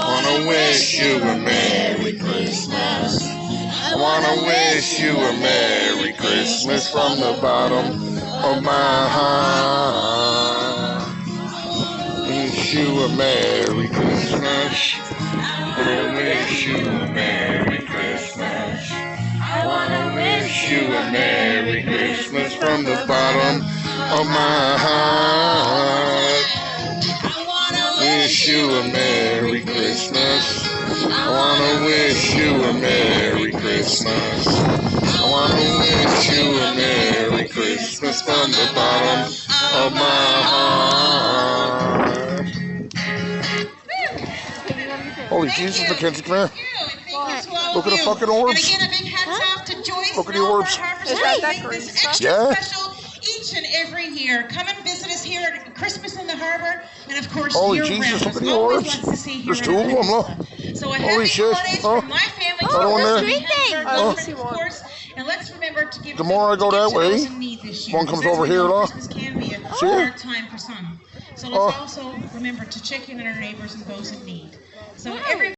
wanna wish you a Merry Christmas. I wanna wish you a Merry Christmas from the bottom of my heart. Wish you a Merry Christmas. I wanna wish you a Merry Christmas. I wanna wish you a Merry Christmas from the bottom of my heart. Wish you a Merry Christmas. I wanna wish you a Merry Christmas. I wanna wish you a Merry Christmas from the bottom of my heart. Holy Jesus, Mackenzie, come here. Look at the fucking orbs. Look at the orbs. Yeah. Each and every year, come and visit us here at Christmas in the Harbor, and of course, Holy year Jesus, round. look at the orbs. There's two of them, look. So a Holy happy shit. holidays Huh? from my family Another one there. of course. And let's remember to give The more I go that way, those in need this year, one comes because over here, look. Christmas can be a See? hard time for some. So let's also remember to check in on our neighbors and those in need. So every